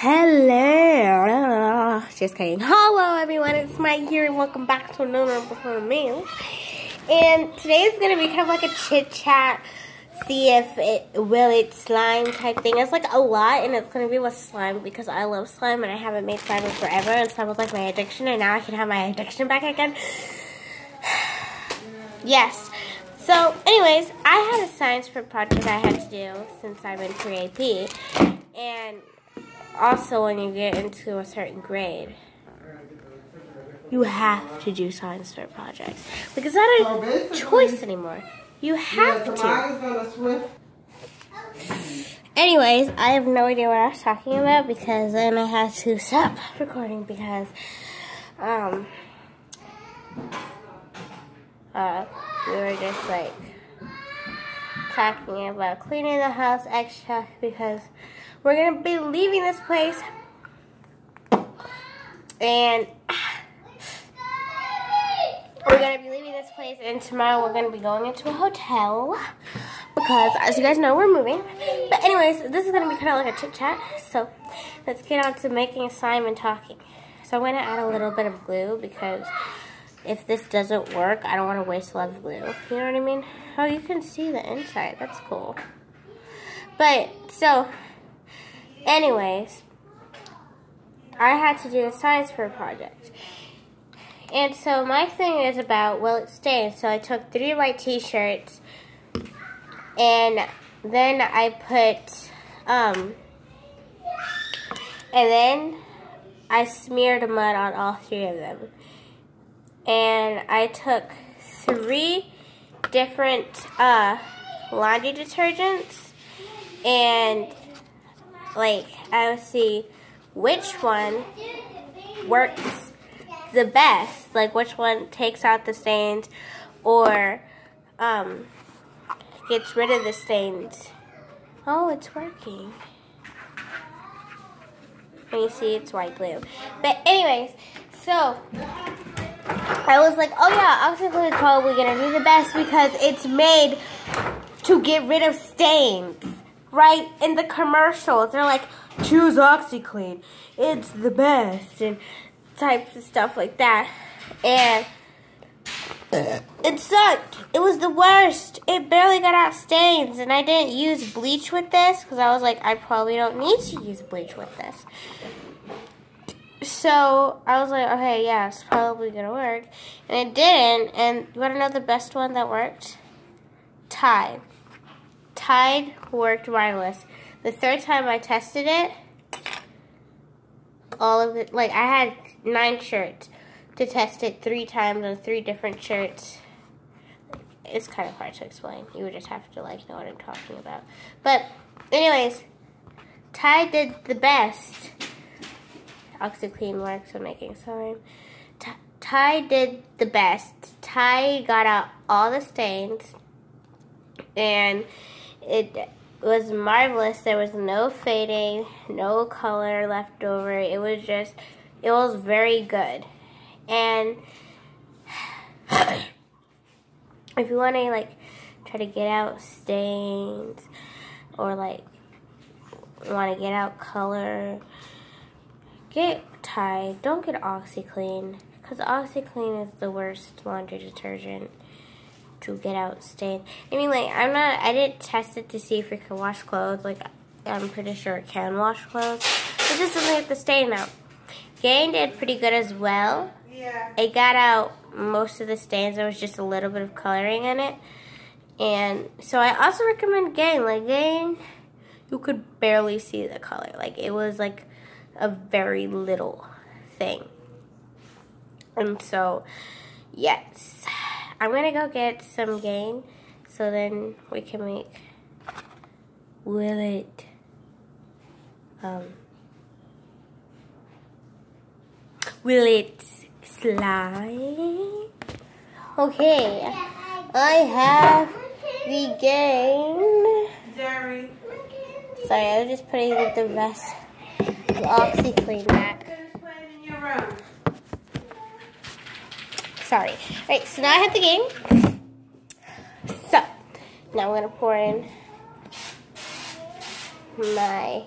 Hello. Just kidding. Hello everyone, it's Mike here and welcome back to another episode of me. And today's gonna be kind of like a chit chat, see if it's slime type thing. It's like a lot and it's gonna be with slime because I love slime and I haven't made slime in forever and slime was like my addiction and now I can have my addiction back again. Yes. So anyways, I had a science fair project I had to do since I'm in pre-AP. And also when you get into a certain grade, you have to do science fair projects. Like it's not a choice anymore. You have to. Anyways, I have no idea what I was talking about because then I had to stop recording because we were just like talking about cleaning the house extra because we're gonna be leaving this place and tomorrow we're gonna be going into a hotel because as you guys know we're moving. But anyways, this is gonna be kind of like a chit chat, so let's get on to making slime and talking. So I'm gonna add a little bit of glue because if this doesn't work, I don't want to waste a lot of glue. You know what I mean? Oh, you can see the inside. That's cool. But, so, anyways, I had to do a science fair project. And so my thing is about, well, it stains. So I took 3 white t-shirts, and then I put, and then I smeared mud on all 3 of them. And I took 3 different laundry detergents and like I would see which one works the best, like which one takes out the stains or gets rid of the stains. Oh, it's working. And you see it's white glue. But anyways, so I was like, oh yeah, OxiClean is probably going to be the best because it's made to get rid of stains, right? In the commercials, they're like, choose OxiClean, it's the best, and types of stuff like that. And it sucked. It was the worst. It barely got out stains, and I didn't use bleach with this because I was like, I probably don't need to use bleach with this. So, I was like, okay, yeah, it's probably going to work. And it didn't. And you want to know the best one that worked? Tide. Tide worked marvelous. The 3rd time I tested it, all of it, like, I had 9 shirts to test it 3 times on 3 different shirts. It's kind of hard to explain. You would just have to, like, know what I'm talking about. But, anyways, Tide did the best. OxiClean works when making slime. Tide did the best. Tide got out all the stains, and it was marvelous. There was no fading, no color left over. It was very good. And if you want to like try to get out stains or like want to get out color, get Tide. Don't get OxiClean because OxiClean is the worst laundry detergent to get out stains. I mean, like, I didn't test it to see if it can wash clothes. Like, I'm pretty sure it can wash clothes. It just doesn't get the stain out. Gain did pretty good as well. Yeah. It got out most of the stains. There was just a little bit of coloring in it. And so I also recommend Gain. Like, Gain, you could barely see the color. Like, it was like a very little thing. And so, yes. I'm gonna go get some Gain so then we can make Will it slime? Okay. I have the Gain. Jerry. Sorry, I was just putting the rest of OxiClean back. Sorry. Alright, so now I have the Gain. So, now I'm going to pour in my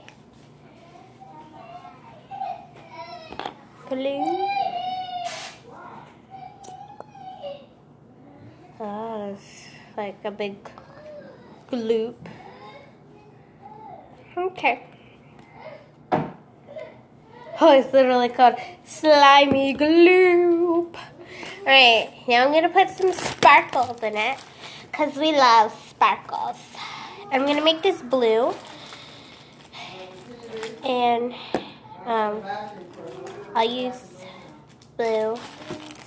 glue. Oh, it's like a big gloop. Okay. Oh, it's literally called slimy gloop. Alright, now I'm going to put some sparkles in it because we love sparkles. I'm going to make this blue. And I'll use blue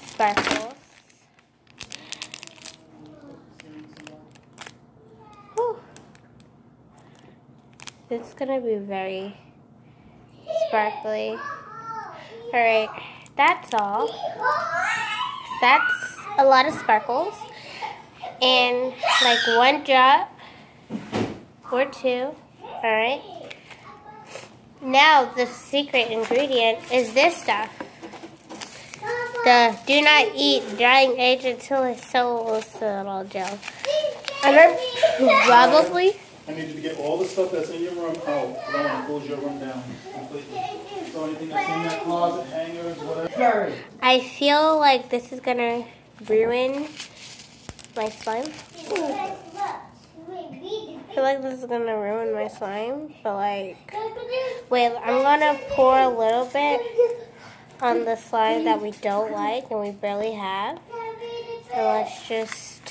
sparkles. Whew. It's going to be very sparkly. Alright, that's all. That's a lot of sparkles. And like 1 drop or 2. Alright. Now the secret ingredient is this stuff. The do not eat drying agent until it's so little gel. And then probably I need you to get all the stuff that's in your room out. I want to close your room down completely. So anything that's in that closet, hangers, whatever. I feel like this is gonna ruin my slime. I feel like this is gonna ruin my slime, but like, wait, I'm gonna pour a little bit on the slime that we don't like and we barely have. And let's just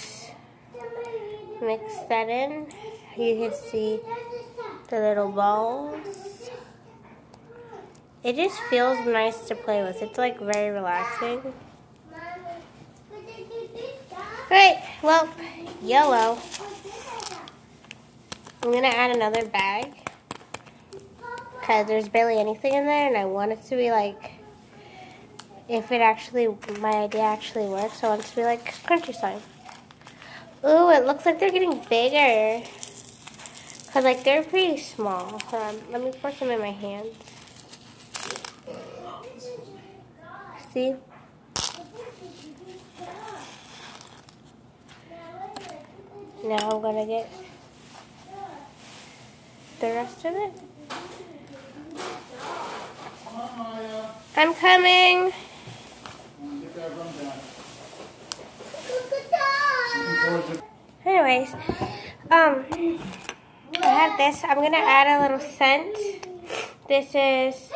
mix that in. You can see the little balls. It just feels nice to play with. It's like very relaxing. Alright, well, yellow. I'm gonna add another bag because there's barely anything in there and I want it to be like, if it actually, my idea actually works, I want it to be like crunchy slime. Ooh, it looks like they're getting bigger. Cause like they're pretty small. Hold on, let me pour some in my hands. See? Now I'm gonna get the rest of it. I'm coming. Anyways, I have this. I'm gonna add a little scent. This is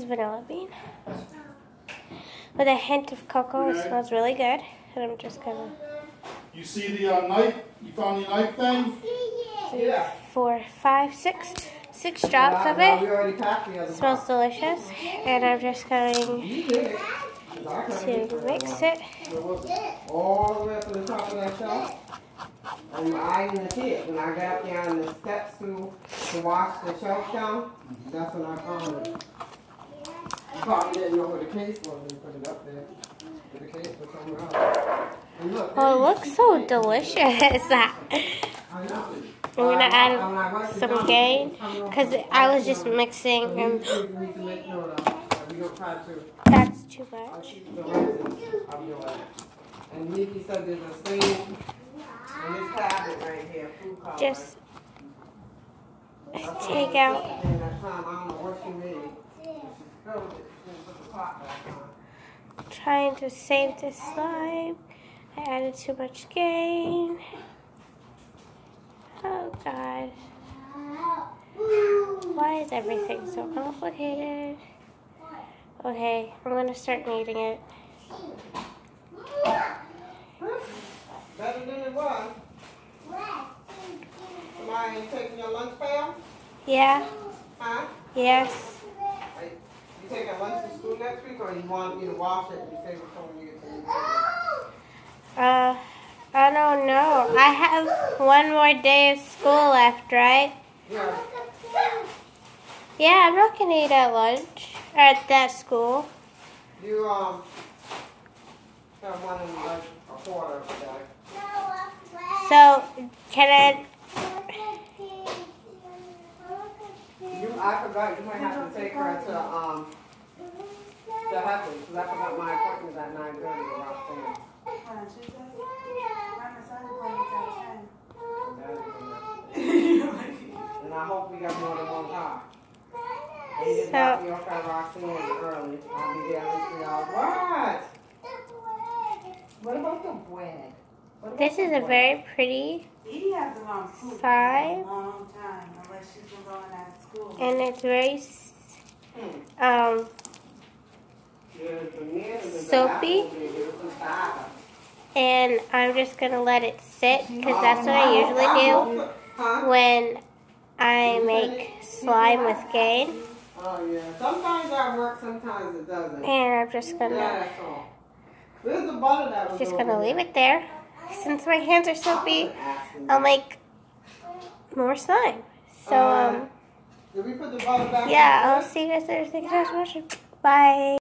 vanilla bean with a hint of cocoa. It smells really good. And I'm just gonna. You see the knife? You found the knife thing? 3, 4, 5, 6. 6 drops of it. Smells delicious. And I'm just going to mix it. All the way up to the top of that shelf. I'm eyeing the kid. When I got down the steps to wash the shelf down, that's when I found it. I probably didn't know where the case was and put it up there. The case was somewhere else. And look, oh, it looks so delicious. I'm going to add some gain because I was just mixing and that's too much. And Nikki said there's a stain in this cabinet right here, food color. Just take out. I don't know what she made. She spilled it. She put the pot back on. Trying to save this slime. I added too much gain. Oh God. Why is everything so complicated? Okay, I'm gonna start kneading it. Better than it was. Somebody ain't taking your lunch pail? Yeah. Huh? Yes. You taking lunch to school next week, or you want me to wash it and save it for when you get to the I don't know. I have 1 more day of school left, right? Yeah. Yeah, I'm not gonna eat at lunch or at that school. You have one in like a quarter of the day. So can I forgot you might have to take her to Heather's because I forgot my appointment at 9:30 with Roxanne. And I hope we got more than one car. You just drop me off at Roxanne early. I'll be there in 3 hours. What? What about the bread? This is a very pretty Edie hasn't gone food for Five. a long time, unless she's been going out of school. and it's very soapy. And I'm just gonna let it sit because that's what I usually do when I make slime with Gain. Oh yeah. Sometimes that works, sometimes it doesn't. And I'm just gonna That's all. Where's the butter that was over leave there? it there. Since my hands are soapy, I'll make more slime. So Did we put the butter back? yeah, I'll see you guys later. Thank you guys for watching. Bye.